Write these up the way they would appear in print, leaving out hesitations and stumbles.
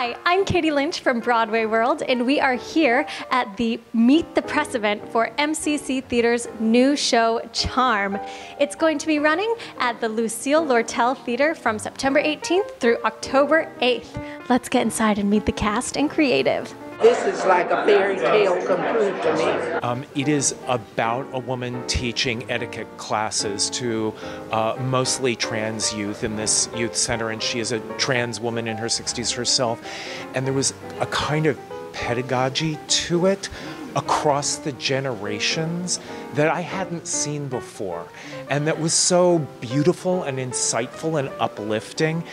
Hi, I'm Katie Lynch from BroadwayWorld, and we are here at the Meet the Press event for MCC Theater's new show, Charm. It's going to be running at the Lucille Lortel Theater from September 18th through October 8th. Let's get inside and meet the cast and creative. This is like a fairy tale come true to me. It is about a woman teaching etiquette classes to mostly trans youth in this youth center, and she is a trans woman in her 60s herself. And there was a kind of pedagogy to it across the generations that I hadn't seen before, and that was so beautiful and insightful and uplifting.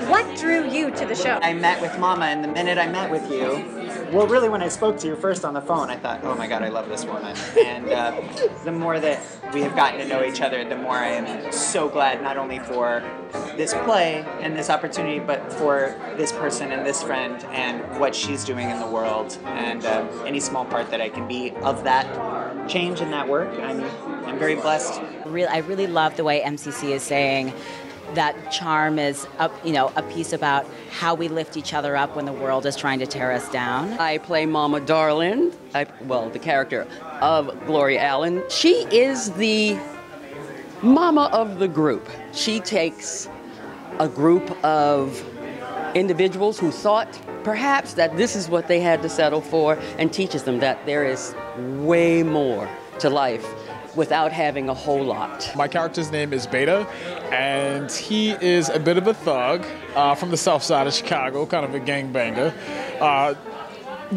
What drew you to the show? I met with Mama, and the minute I met with you, well, really when I spoke to you first on the phone, I thought, oh my God, I love this woman. And the more that we have gotten to know each other, the more I am so glad, not only for this play and this opportunity, but for this person and this friend and what she's doing in the world, and any small part that I can be of that change and that work. I'm very blessed. I really love the way MCC is saying that Charm is a piece about how we lift each other up when the world is trying to tear us down. I play Mama Darling, the character of Gloria Allen. She is the mama of the group. She takes a group of individuals who thought perhaps that this is what they had to settle for, and teaches them that there is way more to life without having a whole lot. My character's name is Beta, and he is a bit of a thug from the south side of Chicago, kind of a gangbanger.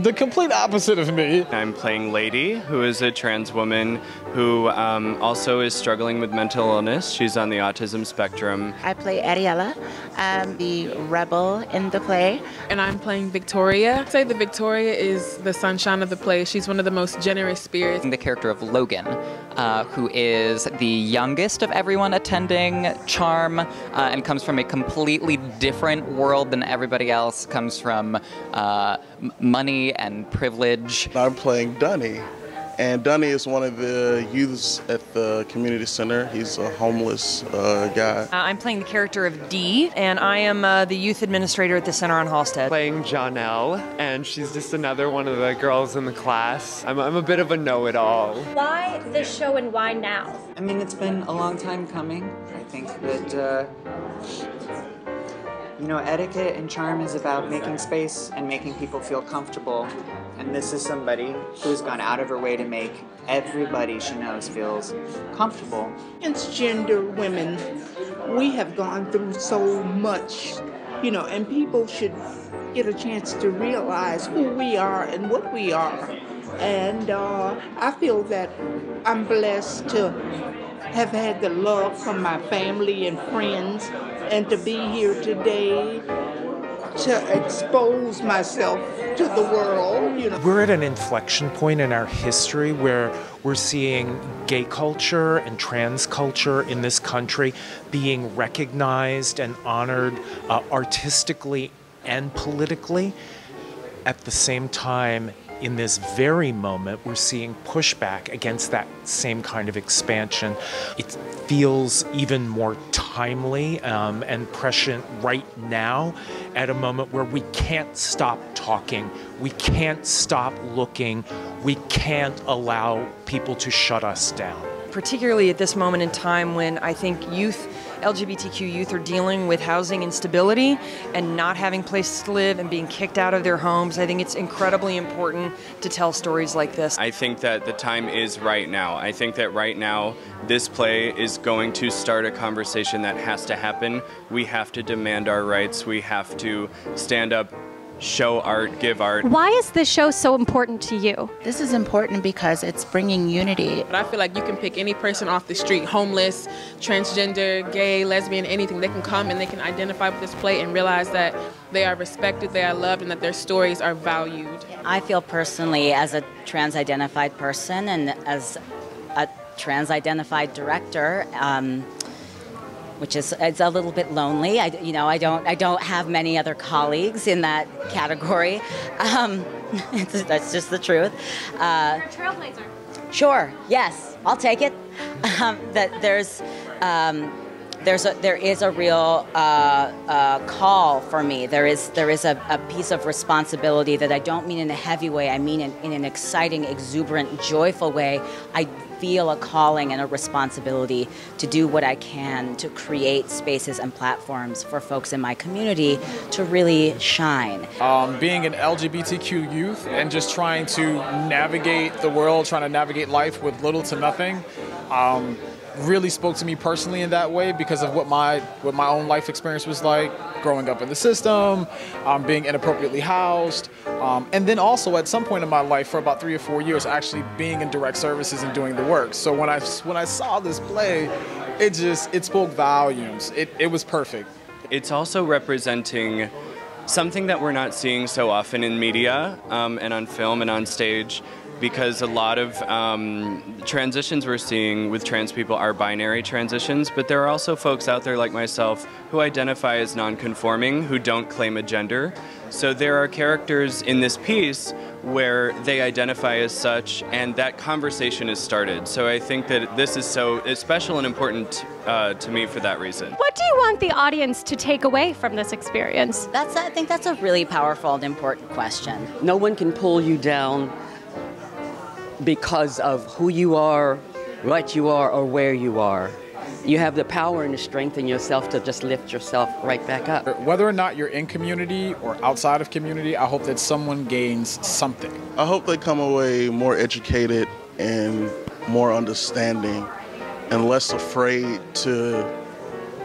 The complete opposite of me. I'm playing Lady, who is a trans woman who also is struggling with mental illness. She's on the autism spectrum. I play Ariella. I'm the rebel in the play. And I'm playing Victoria. I'd say that Victoria is the sunshine of the play. She's one of the most generous spirits. The character of Logan, who is the youngest of everyone attending Charm, and comes from a completely different world than everybody else, comes from money and privilege. I'm playing Dunny, and Dunny is one of the youths at the community center. He's a homeless guy. I'm playing the character of Dee, and I am the youth administrator at the center on Halstead. Playing Janelle, and she's just another one of the girls in the class. I'm a bit of a know-it-all. Why this show and why now? I mean, it's been a long time coming. I think that etiquette and charm is about making space and making people feel comfortable. And this is somebody who's gone out of her way to make everybody she knows feels comfortable. Transgender women, we have gone through so much, and people should get a chance to realize who we are and what we are. And I feel that I'm blessed to have had the love from my family and friends, and to be here today to expose myself to the world. We're at an inflection point in our history where we're seeing gay culture and trans culture in this country being recognized and honored artistically and politically. At the same time, in this very moment, we're seeing pushback against that same kind of expansion. It feels even more timely and prescient right now, at a moment where we can't stop talking, we can't stop looking, we can't allow people to shut us down. Particularly at this moment in time when I think LGBTQ youth are dealing with housing instability and not having places to live and being kicked out of their homes. I think it's incredibly important to tell stories like this. I think that the time is right now. I think that right now this play is going to start a conversation that has to happen. We have to demand our rights. We have to stand up, show art, give art. Why is this show so important to you? This is important because it's bringing unity. But I feel like you can pick any person off the street, homeless, transgender, gay, lesbian, anything. They can come and they can identify with this play and realize that they are respected, they are loved, and that their stories are valued. I feel personally, as a trans-identified person and as a trans-identified director, which is, it's a little bit lonely. I don't have many other colleagues in that category. That's just the truth. You're a trailblazer. Sure. Yes, I'll take it. That there's there is a real call for me. There is a piece of responsibility that I don't mean in a heavy way. I mean in an exciting, exuberant, joyful way. I feel a calling and a responsibility to do what I can to create spaces and platforms for folks in my community to really shine. Being an LGBTQ youth and just trying to navigate the world, trying to navigate life with little to nothing, really spoke to me personally in that way because of what my own life experience was like, growing up in the system, being inappropriately housed, and then also at some point in my life for about 3 or 4 years actually being in direct services and doing the work. So when I saw this play, it spoke volumes. It was perfect. It's also representing something that we're not seeing so often in media and on film and on stage, because a lot of transitions we're seeing with trans people are binary transitions, but there are also folks out there like myself who identify as non-conforming, who don't claim a gender. So there are characters in this piece where they identify as such, and that conversation is started. So I think that this is so special and important to me for that reason. What do you want the audience to take away from this experience? I think that's a really powerful and important question. No one can pull you down because of who you are, what you are, or where you are. You have the power and the strength in yourself to just lift yourself right back up. Whether or not you're in community or outside of community, I hope that someone gains something. I hope they come away more educated and more understanding and less afraid to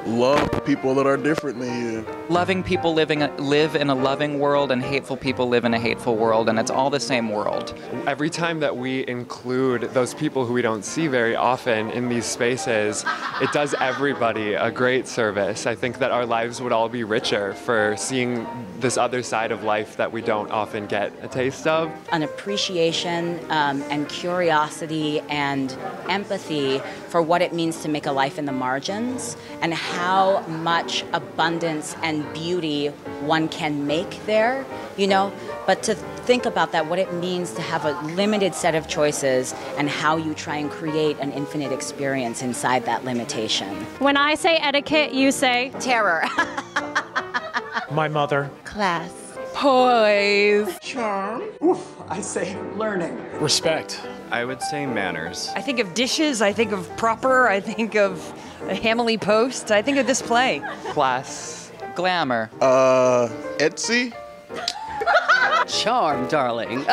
love people that are different than you. Loving people live in a loving world, and hateful people live in a hateful world, and it's all the same world. Every time that we include those people who we don't see very often in these spaces, it does everybody a great service. I think that our lives would all be richer for seeing this other side of life that we don't often get a taste of. An appreciation and curiosity and empathy for what it means to make a life in the margins, and how much abundance and beauty one can make there, you know, but to think about that, what it means to have a limited set of choices and how you try and create an infinite experience inside that limitation. When I say etiquette, you say terror. My mother. Class. Poise. Charm. Oof, I say learning. Respect. I would say manners. I think of dishes, I think of proper, I think of a Hamley Post, I think of this play. Class. Glamour. Etsy. Charm, darling.